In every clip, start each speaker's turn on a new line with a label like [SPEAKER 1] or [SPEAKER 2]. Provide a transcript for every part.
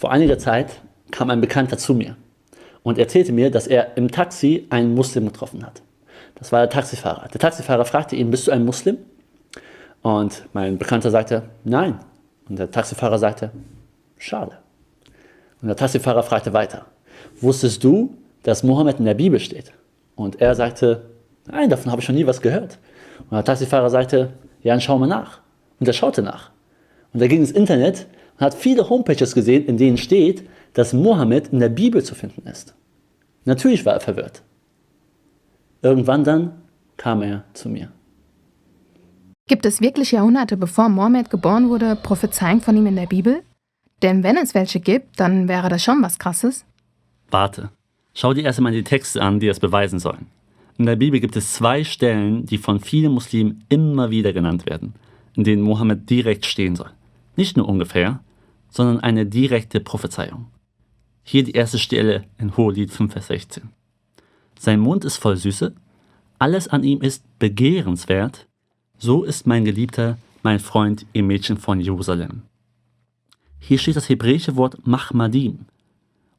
[SPEAKER 1] Vor einiger Zeit kam ein Bekannter zu mir und erzählte mir, dass er im Taxi einen Muslim getroffen hat. Das war der Taxifahrer. Der Taxifahrer fragte ihn, bist du ein Muslim? Und mein Bekannter sagte, nein. Und der Taxifahrer sagte, schade. Und der Taxifahrer fragte weiter, wusstest du, dass Mohammed in der Bibel steht? Und er sagte, nein, davon habe ich noch nie was gehört. Und der Taxifahrer sagte, ja, dann schau mal nach. Und er schaute nach. Und er ging ins Internet und hat viele Homepages gesehen, in denen steht, dass Mohammed in der Bibel zu finden ist. Natürlich war er verwirrt. Irgendwann dann kam er zu mir.
[SPEAKER 2] Gibt es wirklich Jahrhunderte bevor Mohammed geboren wurde, Prophezeiungen von ihm in der Bibel? Denn wenn es welche gibt, dann wäre das schon was Krasses.
[SPEAKER 1] Warte, schau dir erst einmal die Texte an, die das beweisen sollen. In der Bibel gibt es 2 Stellen, die von vielen Muslimen immer wieder genannt werden, in denen Mohammed direkt stehen soll. Nicht nur ungefähr, sondern eine direkte Prophezeiung. Hier die erste Stelle in Hohelied 5, Vers 16. Sein Mund ist voll Süße, alles an ihm ist begehrenswert, so ist mein Geliebter, mein Freund, ihr Mädchen von Jerusalem. Hier steht das hebräische Wort Mahmadim.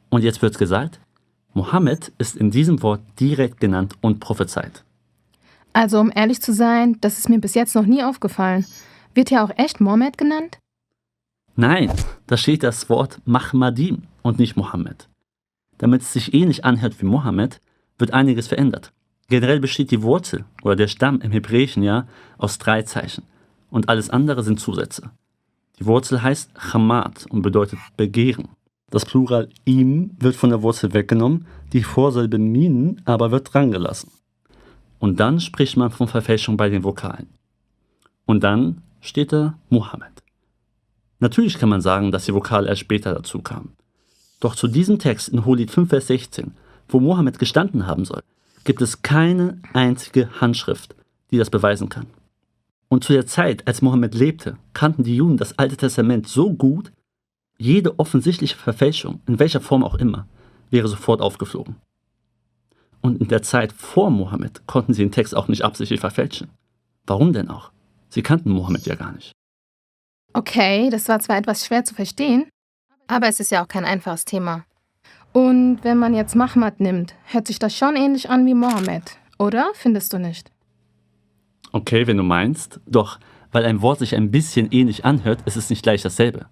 [SPEAKER 1] Und jetzt wird gesagt, Mohammed ist in diesem Wort direkt genannt und prophezeit.
[SPEAKER 2] Also um ehrlich zu sein, das ist mir bis jetzt noch nie aufgefallen. Wird hier auch echt Mohammed genannt?
[SPEAKER 1] Nein, da steht das Wort Mahmadim und nicht Mohammed. Damit es sich ähnlich anhört wie Mohammed, wird einiges verändert. Generell besteht die Wurzel oder der Stamm im Hebräischen ja aus 3 Zeichen und alles andere sind Zusätze. Die Wurzel heißt Chamad und bedeutet Begehren. Das Plural im wird von der Wurzel weggenommen, die Vorsilbe min aber wird dran gelassen. Und dann spricht man von Verfälschung bei den Vokalen. Und dann steht da Mohammed. Natürlich kann man sagen, dass die Vokale erst später dazu kamen. Doch zu diesem Text in Hohelied 5, Vers 16, wo Mohammed gestanden haben soll, gibt es keine einzige Handschrift, die das beweisen kann. Und zu der Zeit, als Mohammed lebte, kannten die Juden das Alte Testament so gut, jede offensichtliche Verfälschung, in welcher Form auch immer, wäre sofort aufgeflogen. Und in der Zeit vor Mohammed konnten sie den Text auch nicht absichtlich verfälschen. Warum denn auch? Sie kannten Mohammed ja gar nicht.
[SPEAKER 2] Okay, das war zwar etwas schwer zu verstehen, aber es ist ja auch kein einfaches Thema. Und wenn man jetzt Mahmad nimmt, hört sich das schon ähnlich an wie Mohammed, oder? Findest du nicht?
[SPEAKER 1] Okay, wenn du meinst. Doch, weil ein Wort sich ein bisschen ähnlich anhört, ist es nicht gleich dasselbe.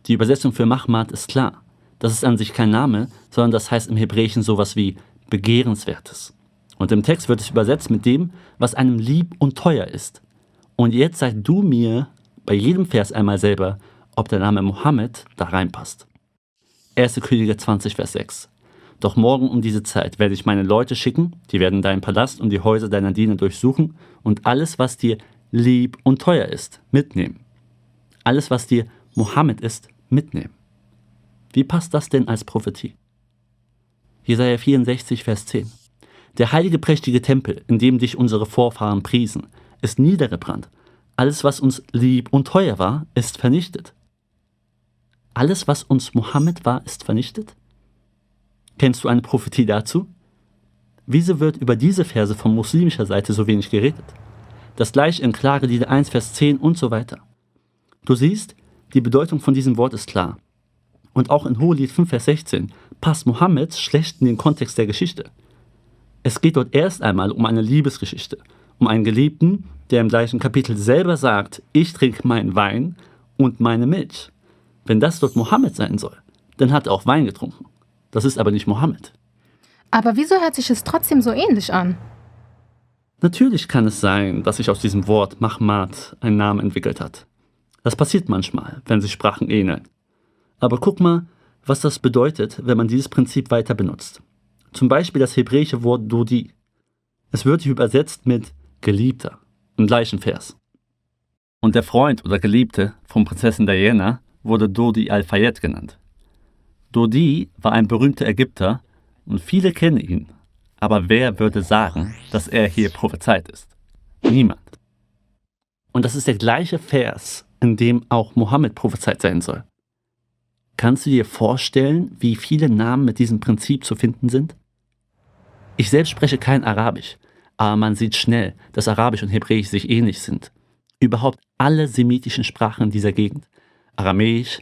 [SPEAKER 1] Die Übersetzung für Mahmad ist klar. Das ist an sich kein Name, sondern das heißt im Hebräischen sowas wie Begehrenswertes. Und im Text wird es übersetzt mit dem, was einem lieb und teuer ist. Und jetzt sag du mir bei jedem Vers einmal selber, ob der Name Mohammed da reinpasst. 1. Könige 20, Vers 6. Doch morgen um diese Zeit werde ich meine Leute schicken, die werden deinen Palast und die Häuser deiner Diener durchsuchen und alles, was dir lieb und teuer ist, mitnehmen. Alles, was dir Mohammed ist, mitnehmen. Wie passt das denn als Prophetie? Jesaja 64, Vers 10. Der heilige, prächtige Tempel, in dem dich unsere Vorfahren priesen, ist niedergebrannt. Alles, was uns lieb und teuer war, ist vernichtet. Alles, was uns Mohammed war, ist vernichtet? Kennst du eine Prophetie dazu? Wieso wird über diese Verse von muslimischer Seite so wenig geredet? Das gleiche in Klagelieder 1, Vers 10 und so weiter. Du siehst, die Bedeutung von diesem Wort ist klar. Und auch in Hohelied 5, Vers 16 passt Mohammed schlecht in den Kontext der Geschichte. Es geht dort erst einmal um eine Liebesgeschichte, um einen Geliebten, der im gleichen Kapitel selber sagt, ich trinke meinen Wein und meine Milch. Wenn das dort Mohammed sein soll, dann hat er auch Wein getrunken. Das ist aber nicht Mohammed.
[SPEAKER 2] Aber wieso hört sich es trotzdem so ähnlich an?
[SPEAKER 1] Natürlich kann es sein, dass sich aus diesem Wort Mahmad ein Name entwickelt hat. Das passiert manchmal, wenn sich Sprachen ähneln. Aber guck mal, was das bedeutet, wenn man dieses Prinzip weiter benutzt. Zum Beispiel das hebräische Wort Dodi. Es wird hier übersetzt mit Geliebter im gleichen Vers. Und der Freund oder Geliebte von Prinzessin Diana wurde Dodi al-Fayed genannt. Dodi war ein berühmter Ägypter und viele kennen ihn. Aber wer würde sagen, dass er hier prophezeit ist? Niemand. Und das ist der gleiche Vers, in dem auch Mohammed prophezeit sein soll. Kannst du dir vorstellen, wie viele Namen mit diesem Prinzip zu finden sind? Ich selbst spreche kein Arabisch, aber man sieht schnell, dass Arabisch und Hebräisch sich ähnlich sind. Überhaupt alle semitischen Sprachen in dieser Gegend, Aramäisch,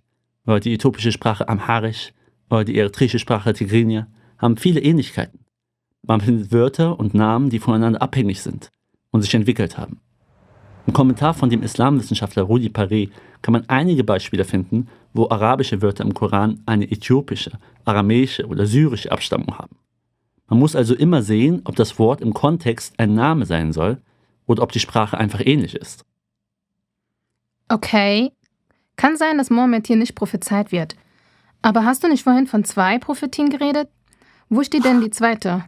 [SPEAKER 1] oder die äthiopische Sprache Amharisch oder die eritreische Sprache Tigrinya haben viele Ähnlichkeiten. Man findet Wörter und Namen, die voneinander abhängig sind und sich entwickelt haben. Im Kommentar von dem Islamwissenschaftler Rudi Paré kann man einige Beispiele finden, wo arabische Wörter im Koran eine äthiopische, aramäische oder syrische Abstammung haben. Man muss also immer sehen, ob das Wort im Kontext ein Name sein soll oder ob die Sprache einfach ähnlich ist.
[SPEAKER 2] Okay, kann sein, dass Mohammed hier nicht prophezeit wird. Aber hast du nicht vorhin von 2 Prophetien geredet? Wo steht denn die zweite?